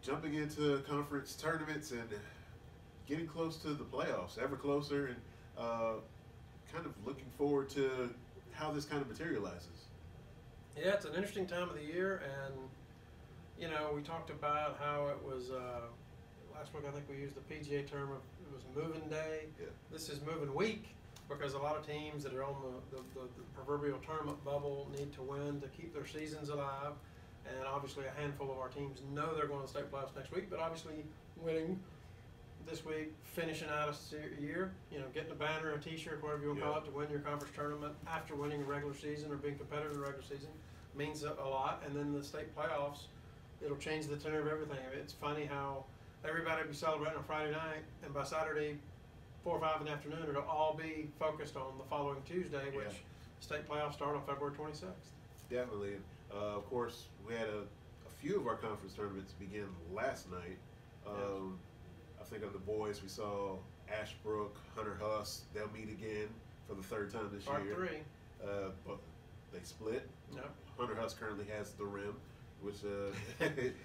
jumping into conference tournaments and getting close to the playoffs, ever closer, and kind of looking forward to how this kind of materializes. Yeah, it's an interesting time of the year, and you know, we talked about how it was last week. I think we used the PGA term of it was moving day. Yeah. This is moving week because a lot of teams that are on the proverbial tournament bubble need to win to keep their seasons alive. And obviously, a handful of our teams know they're going to state playoffs next week, but obviously, winning this week, finishing out a year, you know, getting a banner, a T-shirt, whatever you want to call it, to win your conference tournament after winning a regular season or being competitive in the regular season means a lot. And then the state playoffs, it'll change the tenor of everything. I mean, it's funny how everybody will be celebrating on Friday night, and by Saturday, 4 or 5 in the afternoon, it'll all be focused on the following Tuesday, which state playoffs start on February 26th. Definitely. Of course, we had a few of our conference tournaments begin last night. I think of the boys, we saw Ashbrook, Hunter Huss. They'll meet again for the 3rd time this Part year. 3. But they split. Yep. Hunter Huss currently has the rim, which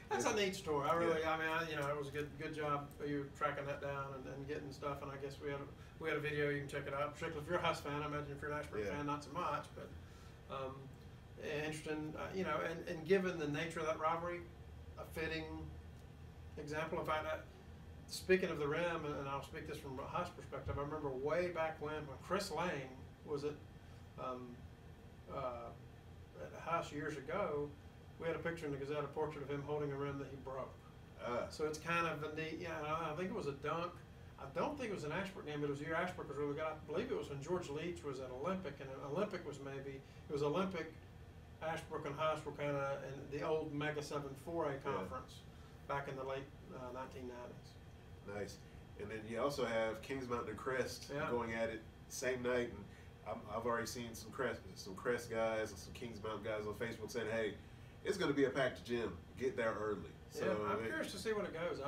that's a neat story. I really, I mean, you know, it was a good job you tracking that down and getting stuff. And I guess we had a video. You can check it out. Particularly if you're a Huss fan, I imagine if you're an Ashbrook fan, not so much. But interesting, you know, and given the nature of that rivalry, a fitting example. In fact, speaking of the rim, and I'll speak this from a Huss perspective, I remember way back when Chris Lang was at Huss years ago, we had a picture in the Gazette, a portrait of him holding a rim that he broke. So it's kind of a neat, I think it was a dunk. I don't think it was an Ashbrook game, but it was the year Ashbrook was really good. I believe it was when George Leach was at Olympic, and Olympic was Olympic, Ashbrook and Huss were kind of in the old Mega 7 4A conference back in the late 1990s. Nice. And then you also have Kings Mountain and Crest going at it same night, and I've already seen some Crest guys and some Kings Mountain guys on Facebook saying, "Hey, it's going to be a packed gym. Get there early." So I'm curious to see what it goes.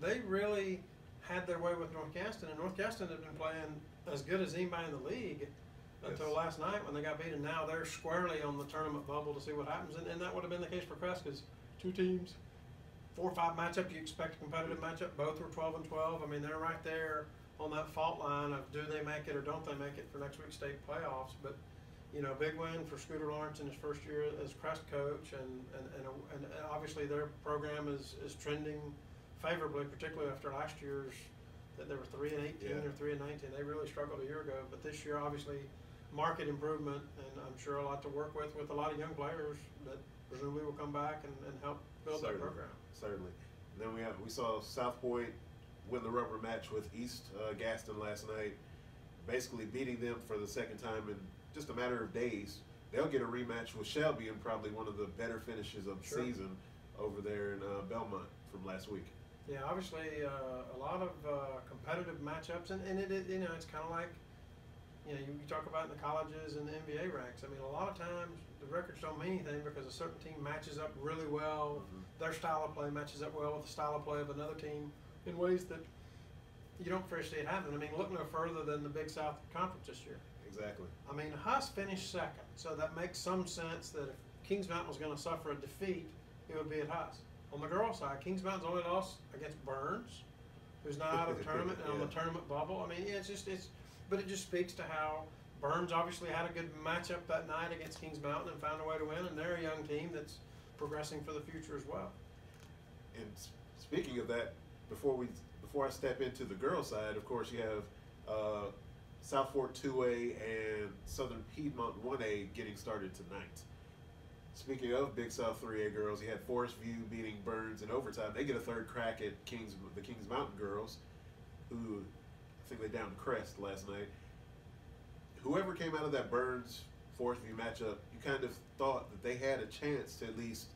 They really had their way with North Gaston, and North Gaston had been playing as good as anybody in the league until last night when they got beat, and now they're squarely on the tournament bubble to see what happens. And that would have been the case for Crest because 2 teams, 4 or 5 matchup, you expect a competitive matchup. Both were 12 and 12. I mean, they're right there on that fault line of do they make it or don't they make it for next week's state playoffs. But you know, big win for Scooter Lawrence in his first year as Crest coach, and obviously their program is trending favorably, particularly after last year's that they were 3 and 18 or 3 and 19. They really struggled a year ago, but this year obviously market improvement, and I'm sure a lot to work with a lot of young players that presumably will come back and help build that program. Certainly. And then we saw South Point win the rubber match with East Gaston last night, basically beating them for the 2nd time in just a matter of days. They'll get a rematch with Shelby and probably one of the better finishes of the season over there in Belmont from last week. Yeah, obviously a lot of competitive matchups, and it you know, it's kind of like, you know, you talk about in the colleges and the NBA ranks. I mean, a lot of times the records don't mean anything because a certain team matches up really well. Their style of play matches up well with the style of play of another team in ways that you don't first see it happen. I mean, look no further than the Big South Conference this year. Exactly. I mean, Huss finished 2nd, so that makes some sense that if Kings Mountain was going to suffer a defeat, it would be at Huss. On the girls' side, Kings Mountain's only loss against Burns, who's not out of the tournament and on the tournament bubble. I mean, but it just speaks to how Burns obviously had a good matchup that night against Kings Mountain and found a way to win, and they're a young team that's progressing for the future as well. And speaking of that, before I step into the girls' side, of course, you have South Fork 2A and Southern Piedmont 1A getting started tonight. Speaking of Big South 3A girls, you had Forest View beating Burns in overtime. They get a 3rd crack at the Kings Mountain girls, who I think they downed Crest last night. Whoever came out of that Burns Forest View matchup, you kind of thought that they had a chance to at least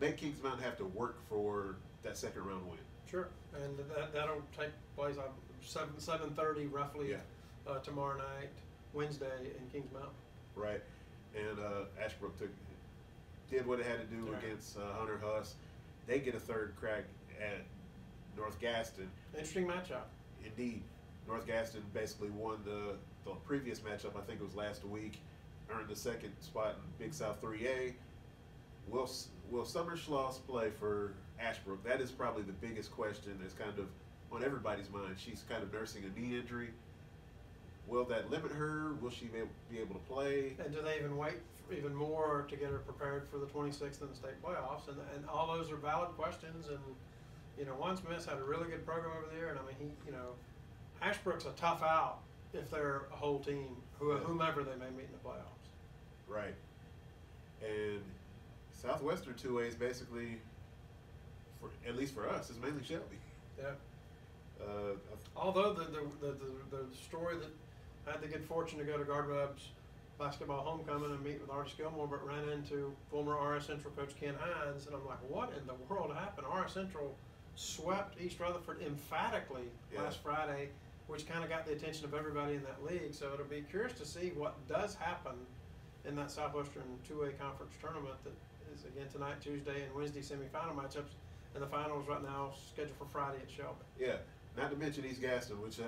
make Kings Mountain have to work for that 2nd round win. Sure, and that'll take place on 7:30 roughly tomorrow night, Wednesday in Kings Mountain. Right, and Ashbrook did what it had to do against Hunter Huss. They get a 3rd crack at North Gaston. Interesting matchup. Indeed, North Gaston basically won the previous matchup. I think it was last week. Earned the 2nd spot in Big South 3A. will Summer Schloss play for Ashbrook? That is probably the biggest question that's kind of on everybody's mind. She's kind of nursing a knee injury. Will that limit her? Will she be able to play? And do they even wait even more to get her prepared for the 26th in the state playoffs? And all those are valid questions. And, you know, Juan Smith's had a really good program over there. And, I mean, Ashbrook's a tough out if they're a whole team, whomever they may meet in the playoffs. Right. And Southwestern 2A is basically, at least for us, is mainly Shelby. Yeah. Although the story that I had the good fortune to go to Gardweb's basketball homecoming and meet with Artis Gilmore, but ran into former RS Central coach Ken Hines, and I'm like, what in the world happened? RS Central swept East Rutherford emphatically last Friday, which kind of got the attention of everybody in that league. So it'll be curious to see what does happen in that Southwestern 2A conference tournament that is again tonight, Tuesday, and Wednesday semifinal matchups, and the finals right now scheduled for Friday at Shelby. Yeah, not to mention East Gaston, which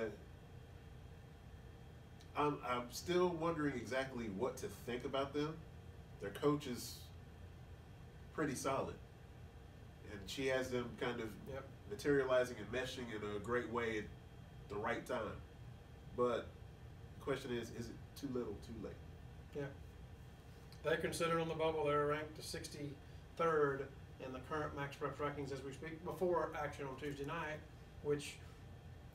I'm still wondering exactly what to think about them. Their coach is pretty solid, and she has them kind of materializing and meshing in a great way at the right time. But the question is it too little, too late? Yeah. They considered on the bubble they're ranked the 63rd in the current Max Preps rankings as we speak before action on Tuesday night, which,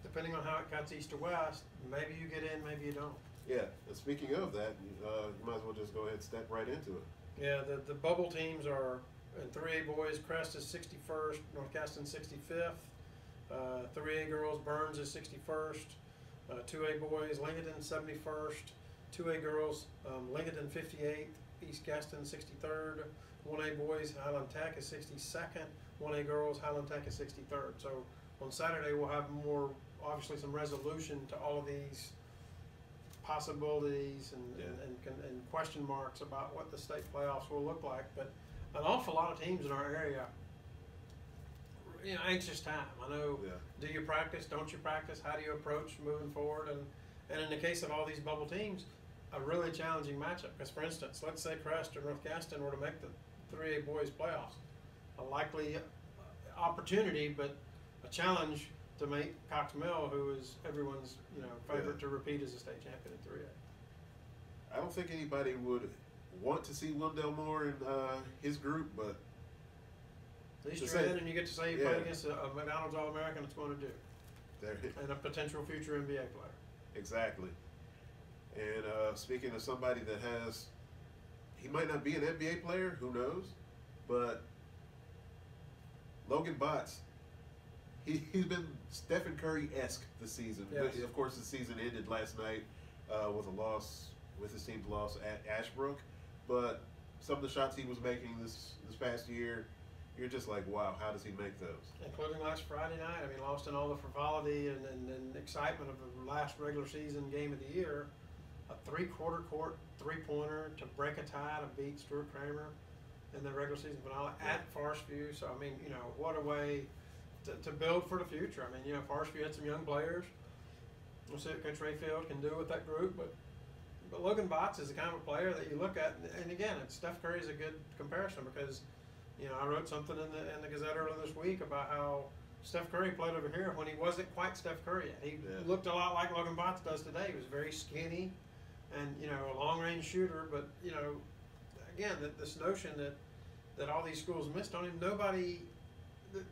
depending on how it cuts east to west, maybe you get in, maybe you don't. Yeah, and speaking of that, you might as well just go ahead and step right into it. Yeah, the bubble teams are, in 3A boys, Crest is 61st, North Gaston 65th. 3A girls, Burns is 61st. 2A boys, Lincoln 71st. 2A girls, Lincoln 58th. East Gaston 63rd. 1A boys, Highland Tech is 62nd. 1A girls, Highland Tech is 63rd. So on Saturday we'll have more, obviously some resolution to all of these possibilities and question marks about what the state playoffs will look like. But an awful lot of teams in our area, anxious time. I know, do you practice, don't you practice, how do you approach moving forward? And in the case of all these bubble teams, a really challenging matchup. Because for instance, let's say Crest or North Gaston were to make the 3A boys playoffs. A likely opportunity, but a challenge to make Cox Mill, who is everyone's favorite to repeat as a state champion in 3A. I don't think anybody would want to see Wendell Moore in his group, but at least you're in and you get to say you played against a McDonald's All-American that's going to do. And a potential future NBA player. Exactly. And speaking of somebody that he might not be an NBA player, who knows, but Logan Botts, he's been Stephen Curry-esque this season. Yes. Of course, the season ended last night with his team's loss at Ashbrook, but some of the shots he was making this past year, you're just like, wow, how does he make those? Including last Friday night. I mean, lost in all the frivolity and excitement of the last regular season game of the year. A three-quarter court three-pointer to break a tie to beat Stuart Kramer in the regular season finale at Forest View. So, I mean, what a way to build for the future. I mean, Forest View had some young players. We'll see what Coach Rayfield can do with that group. But Logan Botts is the kind of player that you look at, and again, Steph Curry is a good comparison because, I wrote something in the Gazette earlier this week about how Steph Curry played over here when he wasn't quite Steph Curry yet. He looked a lot like Logan Botts does today. He was very skinny and, a long-range shooter. But, again, this notion that all these schools missed on him, nobody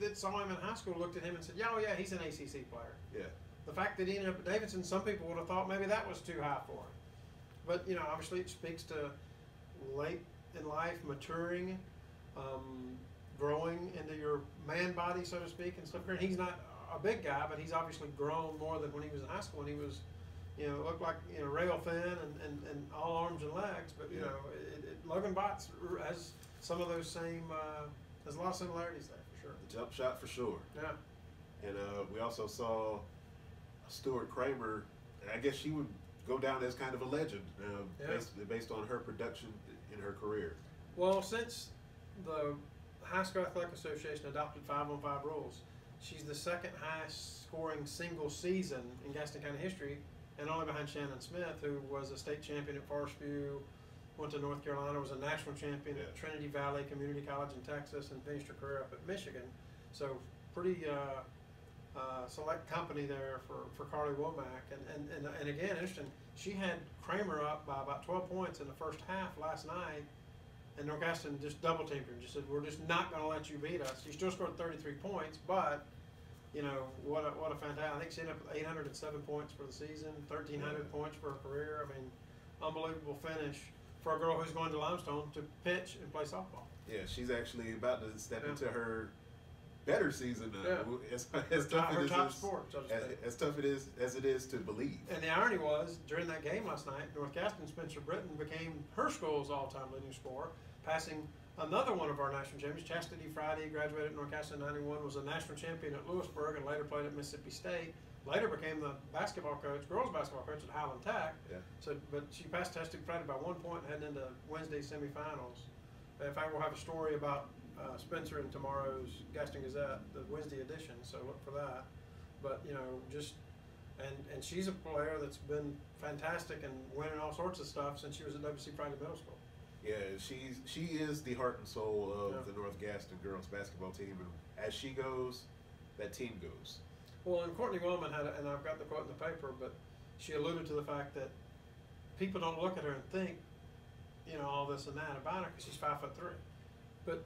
that saw him in high school looked at him and said, yeah, he's an ACC player. Yeah. The fact that he ended up at Davidson, some people would have thought maybe that was too high for him. But, obviously it speaks to late in life, maturing, growing into your man body, so to speak, and stuff. And he's not a big guy, but he's obviously grown more than when he was in high school. When he was, looked like rail thin and all arms and legs. But Logan Botts has some of those same. There's a lot of similarities there for sure. The jump shot for sure. Yeah. And we also saw Stuart Kramer. And I guess she would go down as kind of a legend based on her production in her career. Well, since the High School Athletic Association adopted 5-on-5 rules, she's the second highest scoring single season in Gaston County history, and only behind Shannon Smith, who was a state champion at Forest View, went to North Carolina, was a national champion at Trinity Valley Community College in Texas, and finished her career up at Michigan. So pretty select company there for Carly Womack. And again, interesting, she had Kramer up by about 12 points in the first half last night, and North Gaston just double teamed her and just said, we're just not going to let you beat us. She still scored 33 points, but you know, what a fantastic, I think she ended up with 807 points for the season, 1,300 points for her career. I mean, unbelievable finish for a girl who's going to Limestone to pitch and play softball. Yeah, she's actually about to step into her better season now. Yeah. As tough her it top is, sport, so to speak. as tough as it is to believe. And the irony was, during that game last night, North Gaston Spencer Britton became her school's all-time leading scorer, passing another one of our national champions. Chastity Friday graduated at North Gaston in '91, was a national champion at Lewisburg, and later played at Mississippi State. Later became the basketball coach, girls basketball coach at Highland Tech. Yeah. So, but she passed Chastity Friday by 1 point, heading into Wednesday semifinals. In fact, we'll have a story about Spencer in tomorrow's Gaston Gazette, the Wednesday edition. So look for that. But you know, just and she's a player that's been fantastic and winning all sorts of stuff since she was at WC Friday Middle School. Yeah, she is the heart and soul of the North Gaston girls basketball team, and as she goes, that team goes. Well, and Courtney Wellman had, and I've got the quote in the paper, but she alluded to the fact that people don't look at her and think, you know, all this and that about her because she's 5'3". But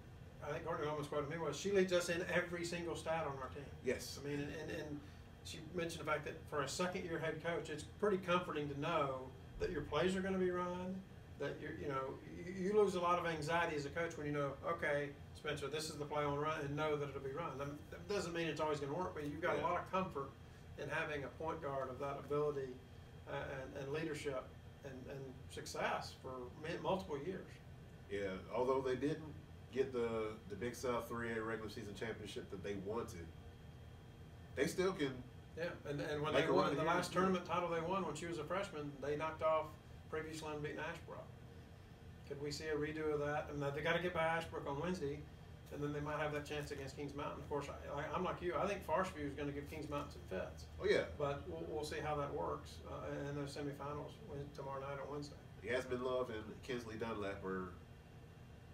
I think Courtney Wellman's quote to me was, she leads us in every single stat on our team. Yes. I mean, and she mentioned the fact that for a second-year head coach, it's pretty comforting to know that your plays are going to be run, that you lose a lot of anxiety as a coach when you know, okay, Spencer, this is the play on run, and know that it'll be run. That doesn't mean it's always going to work, but you've got a lot of comfort in having a point guard of that ability and leadership and success for multiple years. Yeah, although they didn't get the Big South 3A regular season championship that they wanted, they still can. Yeah, and when they won the last tournament title they won when she was a freshman, they knocked off previously unbeaten Ashbrook. Could we see a redo of that? And they got to get by Ashbrook on Wednesday, and then they might have that chance against Kings Mountain. Of course, I'm like you. I think Farsview is going to give Kings Mountain some fits. Oh yeah. But we'll see how that works in those semifinals tomorrow night on Wednesday. Yasmin Love and Kinsley Dunlap are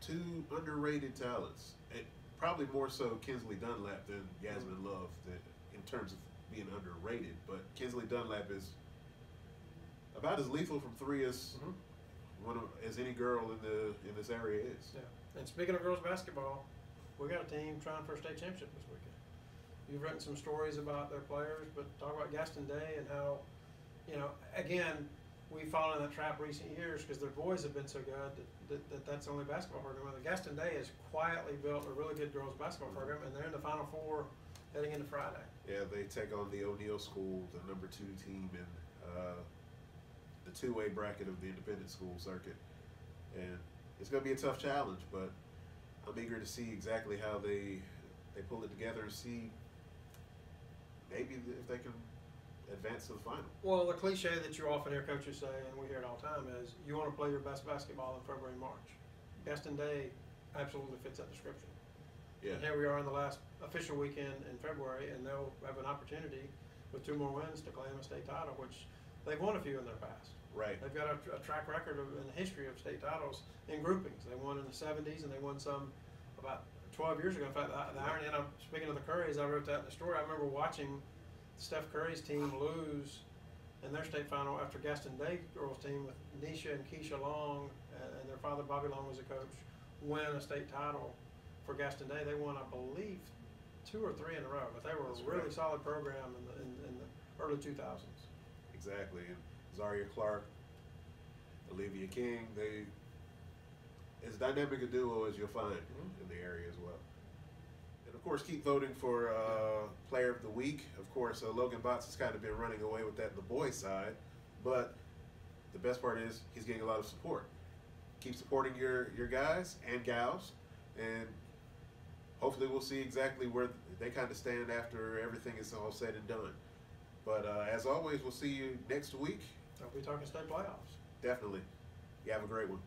two underrated talents. And probably more so Kinsley Dunlap than Yasmin Love in terms of being underrated. But Kinsley Dunlap is about as lethal from three as as any girl in this area is. Yeah. And speaking of girls basketball, we got a team trying for a state championship this weekend. You've written some stories about their players, but talk about Gaston Day and how, you know, again, we've fallen in that trap recent years because their boys have been so good that's the only basketball program. The Gaston Day has quietly built a really good girls basketball program, and they're in the Final Four heading into Friday. Yeah, they take on the O'Neill School, the #2 team in the two-way bracket of the independent school circuit. And it's going to be a tough challenge, but I'm eager to see exactly how they pull it together and see maybe if they can advance to the final. Well, the cliche that you often hear coaches say, and we hear it all the time, is you want to play your best basketball in February and March. Gaston Day absolutely fits that description. Yeah. And here we are in the last official weekend in February, and they'll have an opportunity with 2 more wins to claim a state title, which they've won a few in their past. Right. They've got a track record in the history of state titles in groupings. They won in the 70s, and they won some about 12 years ago. In fact, the irony, and I'm speaking of the Currys, I wrote that in the story. I remember watching Steph Curry's team lose in their state final after Gaston Day girls team with Nisha and Keisha Long, and their father Bobby Long was a coach, win a state title for Gaston Day. They won, I believe, 2 or 3 in a row, but they were a really solid program in the early 2000s. Exactly. And Zaria Clark, Olivia King, they as dynamic a duo as you'll find in the area as well. And of course, keep voting for Player of the Week. Of course, Logan Botts has kind of been running away with that on the boys' side, but the best part is he's getting a lot of support. Keep supporting your guys and gals, and hopefully we'll see exactly where they kind of stand after everything is all said and done. But as always, we'll see you next week. I'll be talking state playoffs. Definitely. You have a great one.